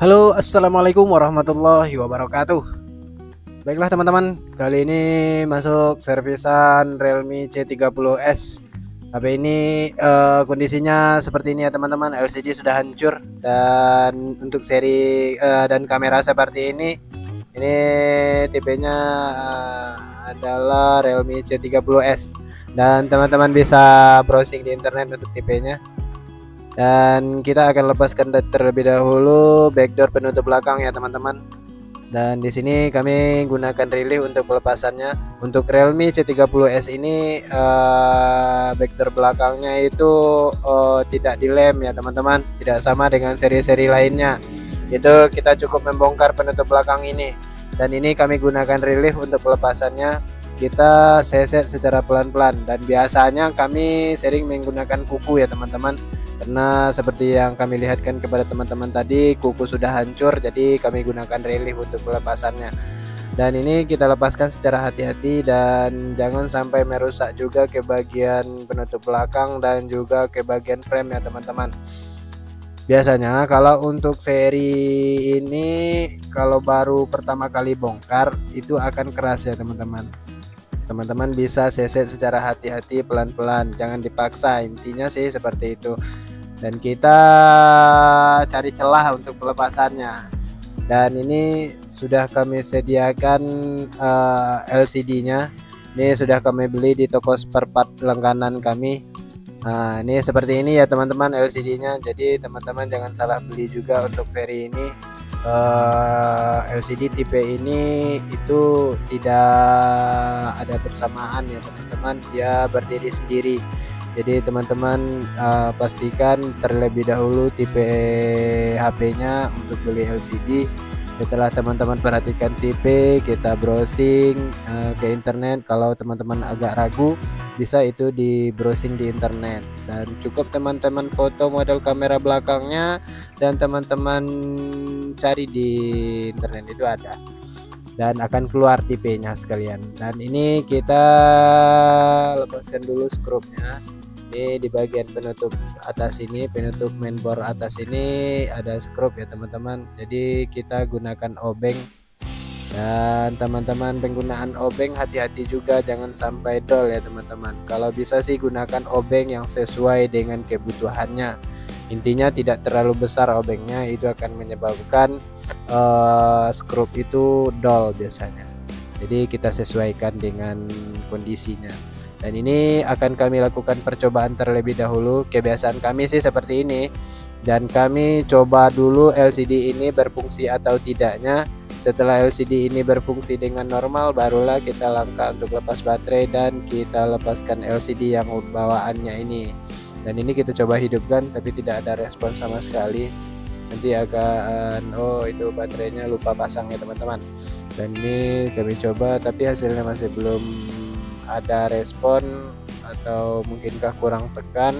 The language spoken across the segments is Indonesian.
Halo, assalamualaikum warahmatullahi wabarakatuh. Baiklah teman-teman, kali ini masuk servisan Realme C30s. HP ini kondisinya seperti ini ya teman-teman. LCD sudah hancur dan untuk seri dan kamera seperti ini tipenya adalah Realme C30s. Dan teman-teman bisa browsing di internet untuk tipenya. Dan kita akan lepaskan terlebih dahulu backdoor penutup belakang ya teman-teman. Dan di sini kami gunakan relief untuk pelepasannya. Untuk Realme C30s ini backdoor belakangnya itu tidak dilem ya teman-teman, tidak sama dengan seri-seri lainnya. Itu kita cukup membongkar penutup belakang ini. Dan ini kami gunakan relief untuk pelepasannya. Kita seset secara pelan-pelan dan biasanya kami sering menggunakan kuku ya teman-teman, karena seperti yang kami lihatkan kepada teman-teman tadi, kuku sudah hancur, jadi kami gunakan relief untuk pelepasannya. Dan ini kita lepaskan secara hati-hati dan jangan sampai merusak juga ke bagian penutup belakang dan juga ke bagian frame ya teman-teman. Biasanya kalau untuk seri ini, kalau baru pertama kali bongkar itu akan keras ya teman-teman. Teman-teman bisa seset secara hati-hati, pelan-pelan, jangan dipaksa, intinya sih seperti itu. Dan kita cari celah untuk pelepasannya. Dan ini sudah kami sediakan LCD-nya. Ini sudah kami beli di toko spare part langganan kami. Nah, ini seperti ini ya teman-teman LCD-nya. Jadi teman-teman jangan salah beli juga untuk seri ini. LCD tipe ini itu tidak ada bersamaan ya teman-teman, dia berdiri sendiri. Jadi teman-teman pastikan terlebih dahulu tipe HP-nya untuk beli LCD. Setelah teman-teman perhatikan tipe, kita browsing ke internet. Kalau teman-teman agak ragu, bisa itu di browsing di internet, dan cukup teman-teman foto model kamera belakangnya dan teman-teman cari di internet, itu ada dan akan keluar tipenya sekalian. Dan ini kita lepaskan dulu skrupnya. Ini di bagian penutup atas ini, penutup mainboard atas ini ada skrup ya teman-teman. Jadi kita gunakan obeng. Dan teman-teman penggunaan obeng hati-hati juga, jangan sampai dol ya teman-teman. Kalau bisa sih gunakan obeng yang sesuai dengan kebutuhannya. Intinya tidak terlalu besar obengnya, itu akan menyebabkan skrup itu dol biasanya. Jadi kita sesuaikan dengan kondisinya. Dan ini akan kami lakukan percobaan terlebih dahulu. Kebiasaan kami sih seperti ini. Dan kami coba dulu LCD ini berfungsi atau tidaknya. Setelah LCD ini berfungsi dengan normal, barulah kita langkah untuk lepas baterai dan kita lepaskan LCD yang bawaannya ini. Dan ini kita coba hidupkan, tapi tidak ada respon sama sekali. Nanti akan itu baterainya lupa pasang ya teman-teman. Dan ini kami coba, tapi hasilnya masih belum ada respon, atau mungkinkah kurang tekan,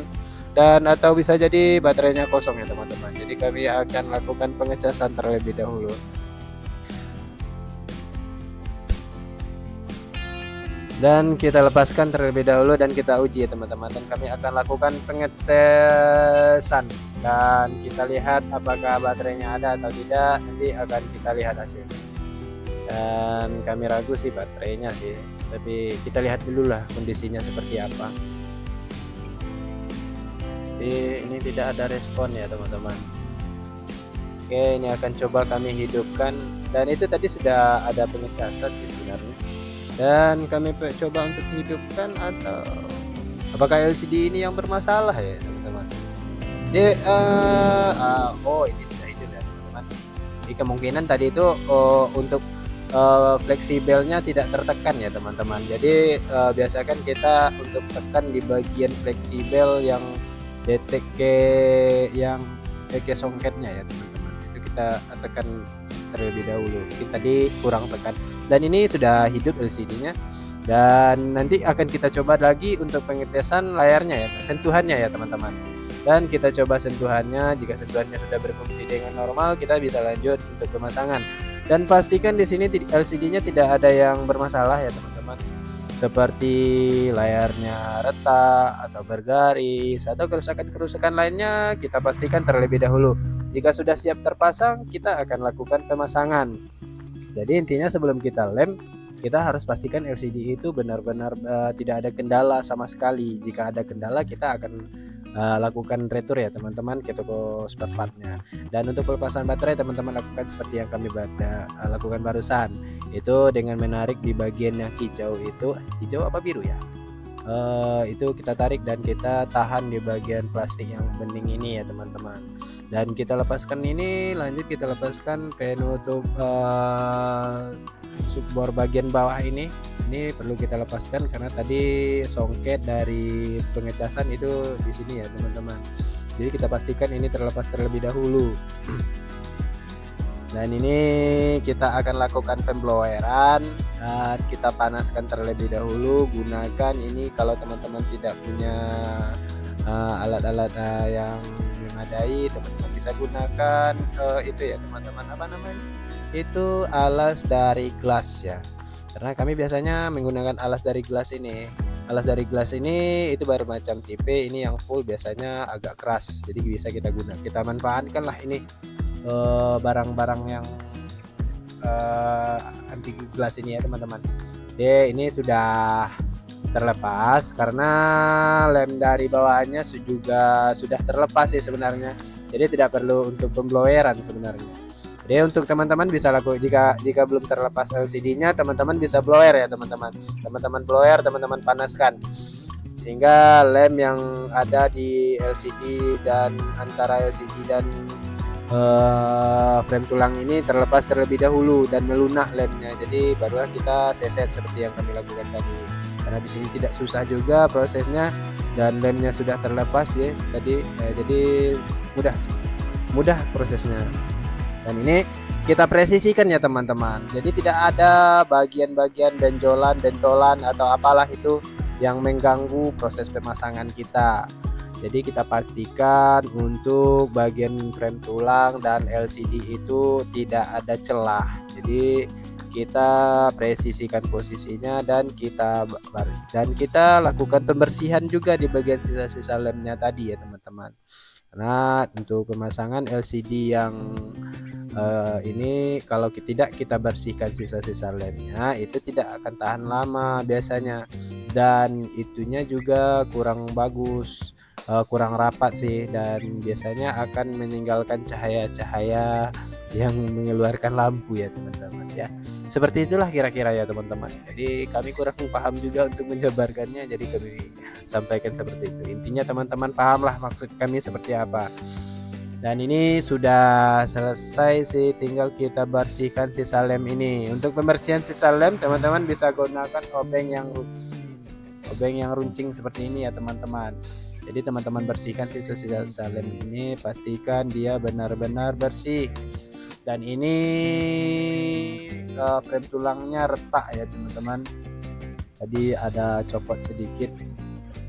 dan atau bisa jadi baterainya kosong ya teman-teman. Jadi kami akan lakukan pengecasan terlebih dahulu. Dan kita lepaskan terlebih dahulu dan kita uji ya teman-teman, dan kami akan lakukan pengetesan dan kita lihat apakah baterainya ada atau tidak. Nanti akan kita lihat hasilnya. Dan kami ragu sih baterainya sih, tapi kita lihat dulu lah kondisinya seperti apa. Jadi ini tidak ada respon ya teman-teman. Oke, ini akan coba kami hidupkan, dan itu tadi sudah ada pengecasan sih sebenarnya. Dan kami coba untuk hidupkan, atau apakah LCD ini yang bermasalah ya teman-teman. Jadi ini sudah hidup ya teman-teman. Jadi kemungkinan tadi itu untuk fleksibelnya tidak tertekan ya teman-teman. Jadi biasakan kita untuk tekan di bagian fleksibel yang detek yang ke songketnya ya teman-teman. Itu kita tekan terlebih dahulu. Kita tadi kurang tekan. Dan ini sudah hidup LCD-nya. Dan nanti akan kita coba lagi untuk pengetesan layarnya ya, sentuhannya ya teman-teman. Dan kita coba sentuhannya. Jika sentuhannya sudah berfungsi dengan normal, kita bisa lanjut untuk pemasangan. Dan pastikan di sini LCD-nya tidak ada yang bermasalah ya teman-teman. seperti layarnya retak atau bergaris atau kerusakan-kerusakan lainnya, kita pastikan terlebih dahulu. Jika sudah siap terpasang, kita akan lakukan pemasangan. Jadi intinya sebelum kita lem, kita harus pastikan LCD itu benar-benar tidak ada kendala sama sekali. Jika ada kendala, kita akan lakukan retur ya teman-teman ke toko spare partnya. Dan untuk pelepasan baterai, teman-teman lakukan seperti yang kami lakukan barusan, itu dengan menarik di bagian yang hijau itu, hijau apa biru ya, itu kita tarik dan kita tahan di bagian plastik yang bening ini ya teman-teman. Dan kita lepaskan ini, lanjut kita lepaskan penutup subbor bagian bawah ini perlu kita lepaskan karena tadi songket dari pengecasan itu di sini ya teman-teman. Jadi kita pastikan ini terlepas terlebih dahulu. Dan ini kita akan lakukan pembloweran dan kita panaskan terlebih dahulu. Gunakan ini kalau teman-teman tidak punya alat-alat yang memadai, teman-teman bisa gunakan itu ya teman-teman, apa namanya, itu alas dari gelas ya. Karena kami biasanya menggunakan alas dari gelas ini. Alas dari gelas ini itu bermacam tipe, ini yang full biasanya agak keras, jadi bisa kita gunakan, kita manfaatkan lah ini barang-barang yang anti gelas ini ya teman-teman. Oke, ini sudah terlepas karena lem dari bawahnya juga sudah terlepas sih sebenarnya, jadi tidak perlu untuk pembloweran sebenarnya. Jadi untuk teman-teman bisa lakukan, jika belum terlepas LCD-nya, teman-teman bisa blower ya teman-teman. Teman-teman blower, teman-teman panaskan sehingga lem yang ada di LCD dan antara LCD dan frame tulang ini terlepas terlebih dahulu dan melunak lemnya. Jadi barulah kita seset seperti yang kami lakukan tadi. Karena di sini tidak susah juga prosesnya dan lemnya sudah terlepas ya tadi, jadi mudah prosesnya. Dan ini kita presisikan ya teman-teman, jadi tidak ada bagian-bagian bentolan atau apalah itu yang mengganggu proses pemasangan kita. Jadi kita pastikan untuk bagian frame tulang dan LCD itu tidak ada celah. Jadi kita presisikan posisinya dan kita lakukan pembersihan juga di bagian sisa-sisa lemnya tadi ya teman-teman. Karena untuk pemasangan LCD yang ini kalau tidak kita bersihkan sisa-sisa lemnya, itu tidak akan tahan lama biasanya, dan itunya juga kurang bagus, kurang rapat sih, dan biasanya akan meninggalkan cahaya-cahaya yang mengeluarkan lampu ya teman-teman ya. Seperti itulah kira-kira ya teman-teman. Jadi kami kurang paham juga untuk menjabarkannya, jadi kami sampaikan seperti itu. Intinya teman-teman pahamlah maksud kami seperti apa. Dan ini sudah selesai sih, tinggal kita bersihkan sisa lem ini. Untuk pembersihan sisa lem teman-teman bisa gunakan obeng yang runcing seperti ini ya teman-teman. Jadi teman-teman bersihkan sisa-sisa lem ini, pastikan dia benar-benar bersih. Dan ini frame tulangnya retak ya teman-teman, tadi ada copot sedikit,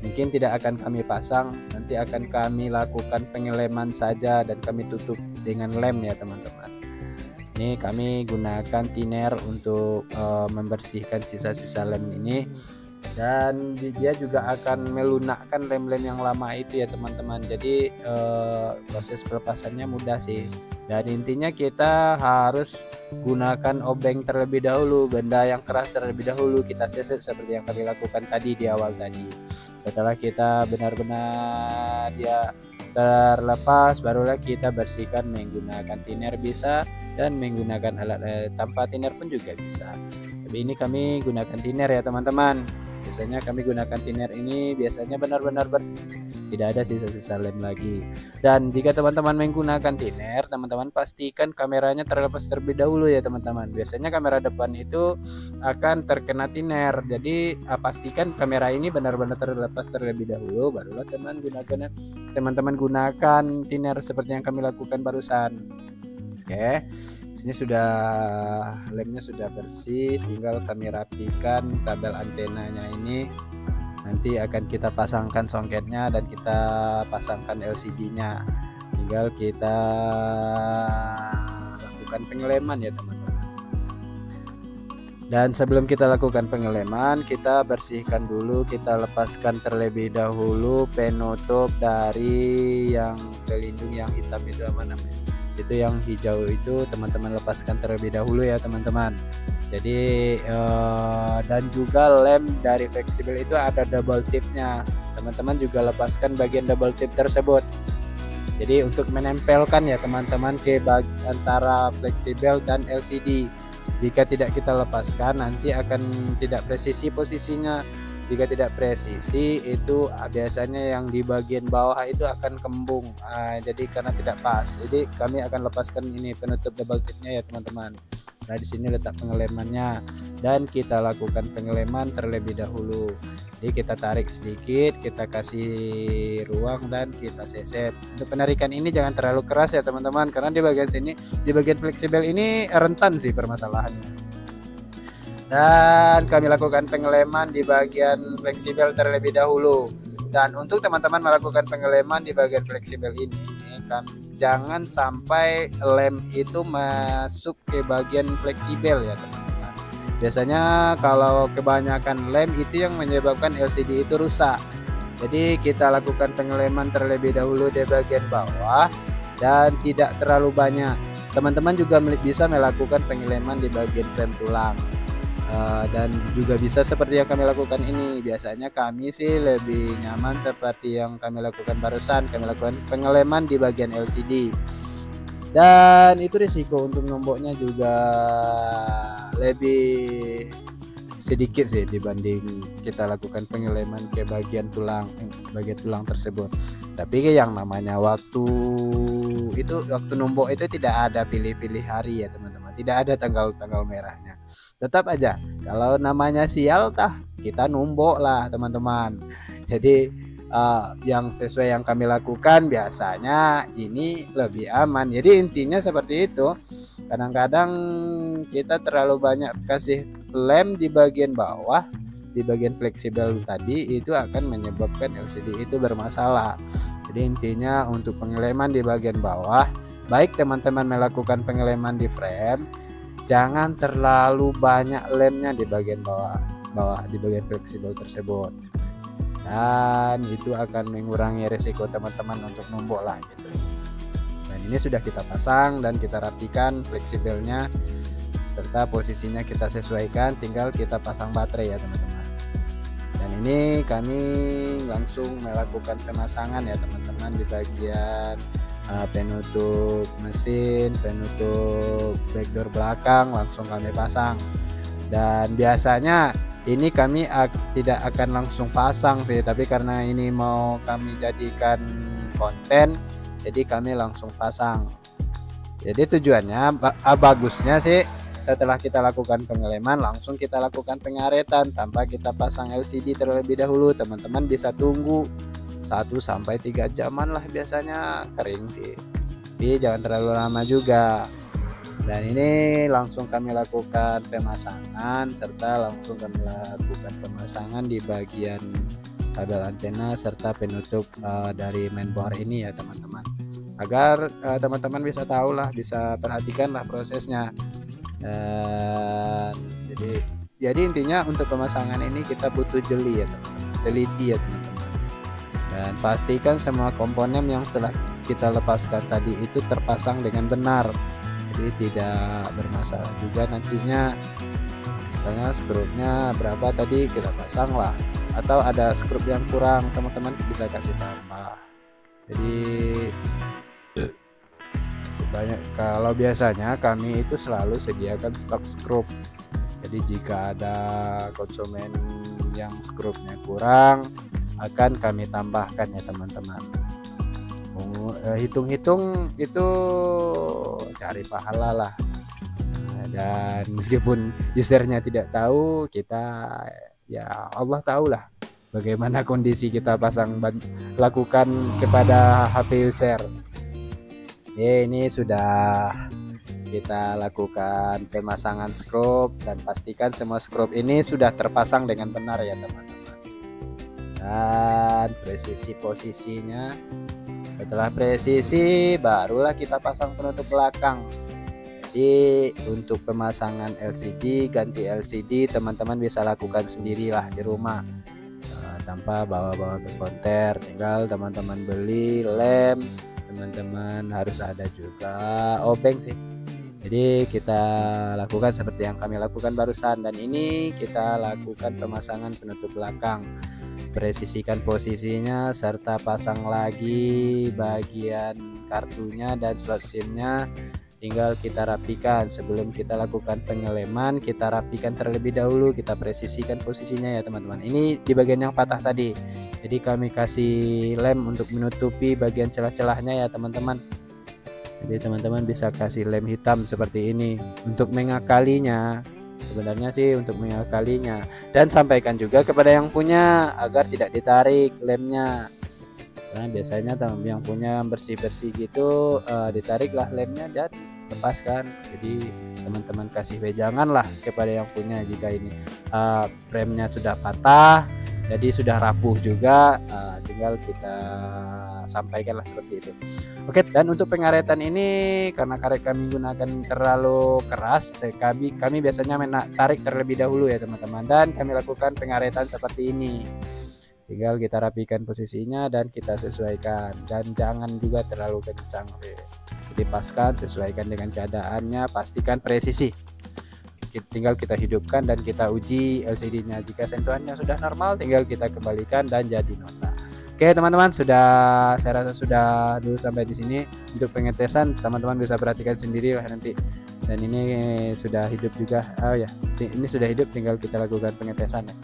mungkin tidak akan kami pasang, nanti akan kami lakukan pengeleman saja dan kami tutup dengan lem ya teman-teman. Ini kami gunakan thinner untuk membersihkan sisa-sisa lem ini, dan dia juga akan melunakkan lem-lem yang lama itu ya teman-teman. Jadi proses pelepasannya mudah sih. Dan intinya kita harus gunakan obeng terlebih dahulu, benda yang keras terlebih dahulu kita seset seperti yang kami lakukan tadi di awal tadi. Setelah kita benar-benar dia terlepas, barulah kita bersihkan menggunakan thinner bisa, dan menggunakan alat tanpa thinner pun juga bisa. Tapi ini kami gunakan thinner ya teman-teman. Biasanya kami gunakan thinner ini biasanya benar-benar bersih, tidak ada sisa-sisa lem lagi. Dan jika teman-teman menggunakan thinner, teman-teman pastikan kameranya terlepas terlebih dahulu ya teman-teman. Biasanya kamera depan itu akan terkena thinner, jadi pastikan kamera ini benar-benar terlepas terlebih dahulu, barulah teman-teman gunakan thinner seperti yang kami lakukan barusan. Oke, sini sudah lemnya sudah bersih, tinggal kami rapikan kabel antenanya ini. Nanti akan kita pasangkan songketnya dan kita pasangkan LCD-nya. Tinggal kita lakukan pengeleman ya teman-teman. Dan sebelum kita lakukan pengeleman, kita bersihkan dulu, kita lepaskan terlebih dahulu penutup dari yang pelindung yang hitam itu, apa namanya, itu yang hijau itu, teman-teman lepaskan terlebih dahulu ya teman-teman. Jadi dan juga lem dari fleksibel itu ada double tipnya, teman-teman juga lepaskan bagian double tip tersebut. Jadi untuk menempelkan ya teman-teman ke antara fleksibel dan LCD. Jika tidak kita lepaskan nanti akan tidak presisi posisinya. Jika tidak presisi itu biasanya yang di bagian bawah itu akan kembung. Jadi karena tidak pas. Jadi kami akan lepaskan ini penutup double tipnya ya teman-teman. Nah di sini letak pengelemannya dan kita lakukan pengeleman terlebih dahulu. Jadi kita tarik sedikit, kita kasih ruang dan kita seset. Untuk penarikan ini jangan terlalu keras ya teman-teman, karena di bagian sini, di bagian fleksibel ini rentan sih permasalahannya. Dan kami lakukan pengeleman di bagian fleksibel terlebih dahulu. Dan untuk teman-teman melakukan pengeleman di bagian fleksibel ini, jangan sampai lem itu masuk ke bagian fleksibel ya teman-teman. Biasanya kalau kebanyakan lem itu yang menyebabkan LCD itu rusak. Jadi kita lakukan pengeleman terlebih dahulu di bagian bawah dan tidak terlalu banyak. Teman-teman juga bisa melakukan pengeleman di bagian frame tulang. Dan juga bisa seperti yang kami lakukan ini. Biasanya kami sih lebih nyaman seperti yang kami lakukan barusan. Kami lakukan pengeleman di bagian LCD. Dan itu risiko untuk nomboknya juga lebih sedikit sih dibanding kita lakukan pengeleman ke bagian tulang tersebut. Tapi yang namanya waktu nombok itu tidak ada pilih-pilih hari ya teman-teman, tidak ada tanggal merahnya. Tetap aja kalau namanya sial kita nombok lah teman-teman. Jadi yang sesuai yang kami lakukan biasanya ini lebih aman. Jadi intinya seperti itu. Kadang-kadang kita terlalu banyak kasih lem di bagian bawah, di bagian fleksibel tadi, itu akan menyebabkan LCD itu bermasalah. Jadi intinya untuk pengeleman di bagian bawah, baik teman-teman melakukan pengeleman di frame, jangan terlalu banyak lemnya di bagian bawah di bagian fleksibel tersebut. Dan itu akan mengurangi resiko teman-teman untuk nombok lah gitu. Dan ini sudah kita pasang dan kita rapikan fleksibelnya serta posisinya kita sesuaikan, tinggal kita pasang baterai ya teman-teman. Dan ini kami langsung melakukan pemasangan ya teman-teman di bagian penutup mesin, penutup backdoor belakang langsung kami pasang. Dan biasanya ini kami tidak akan langsung pasang sih, tapi karena ini mau kami jadikan konten, jadi kami langsung pasang. Jadi tujuannya bagusnya sih setelah kita lakukan pengeleman langsung kita lakukan pengaretan tanpa kita pasang LCD terlebih dahulu. Teman-teman bisa tunggu 1-3 jaman lah biasanya kering sih, tapi jangan terlalu lama juga. Dan ini langsung kami lakukan pemasangan serta langsung kami lakukan pemasangan di bagian kabel antena serta penutup dari mainboard ini ya teman-teman, agar teman-teman bisa tahu lah, bisa perhatikan lah prosesnya. Jadi intinya untuk pemasangan ini kita butuh jeli ya teman-teman, teliti ya teman-teman, dan pastikan semua komponen yang telah kita lepaskan tadi itu terpasang dengan benar. Jadi tidak bermasalah juga nantinya, misalnya skrupnya berapa tadi kita pasang lah, atau ada skrup yang kurang teman-teman bisa kasih tambah. Jadi sebanyak, kalau biasanya kami itu selalu sediakan stok skrup. Jadi jika ada konsumen yang skrupnya kurang akan kami tambahkan ya teman-teman. Hitung-hitung itu cari pahala lah. Dan meskipun usernya tidak tahu, kita ya Allah tahulah bagaimana kondisi kita lakukan kepada HP user. Ini sudah kita lakukan pemasangan skrup dan pastikan semua skrup ini sudah terpasang dengan benar ya teman-teman. Dan presisi posisinya. Setelah presisi barulah kita pasang penutup belakang. Jadi untuk pemasangan LCD, ganti LCD teman-teman bisa lakukan sendirilah di rumah, tanpa bawa-bawa ke konter. Tinggal teman-teman beli lem, teman-teman harus ada juga obeng sih. Jadi kita lakukan seperti yang kami lakukan barusan, dan ini kita lakukan pemasangan penutup belakang, presisikan posisinya serta pasang lagi bagian kartunya dan slot SIM-nya. Tinggal kita rapikan. Sebelum kita lakukan pengeleman, kita rapikan terlebih dahulu, kita presisikan posisinya ya teman-teman. Ini di bagian yang patah tadi, jadi kami kasih lem untuk menutupi bagian celah-celahnya ya teman-teman. Jadi teman-teman bisa kasih lem hitam seperti ini untuk mengakalinya. Sebenarnya sih untuk mengakalinya, dan sampaikan juga kepada yang punya agar tidak ditarik lemnya. Karena biasanya teman yang punya bersih-bersih gitu, ditariklah lemnya dan lepaskan. Jadi teman-teman kasih wejangan lah kepada yang punya jika ini remnya sudah patah, jadi sudah rapuh juga, tinggal kita sampaikanlah seperti itu. Oke, dan untuk pengaretan ini karena karet kami gunakan terlalu keras, kami biasanya tarik terlebih dahulu ya teman-teman, dan kami lakukan pengaretan seperti ini. Tinggal kita rapikan posisinya dan kita sesuaikan, dan jangan juga terlalu kencang. Dipaskan, sesuaikan dengan keadaannya, pastikan presisi. Tinggal kita hidupkan dan kita uji LCD-nya. Jika sentuhannya sudah normal, tinggal kita kembalikan dan jadi nota. Oke teman-teman, saya rasa sudah dulu sampai di sini. Untuk pengetesan teman-teman bisa perhatikan sendiri lah nanti. Dan ini sudah hidup juga. Oh ya, ini sudah hidup, tinggal kita lakukan pengetesan ya.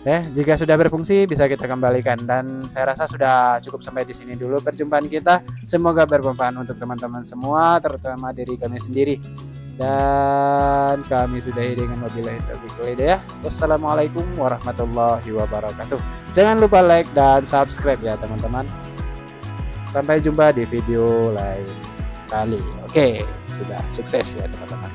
Jika sudah berfungsi bisa kita kembalikan, dan saya rasa sudah cukup sampai di sini dulu perjumpaan kita. Semoga bermanfaat untuk teman-teman semua, terutama diri kami sendiri. Dan kami sudahi dengan wabillahi taufiq wal hidayah. Wassalamualaikum warahmatullahi wabarakatuh. Jangan lupa like dan subscribe ya teman-teman. Sampai jumpa di video lain kali. Oke, sudah sukses ya teman-teman.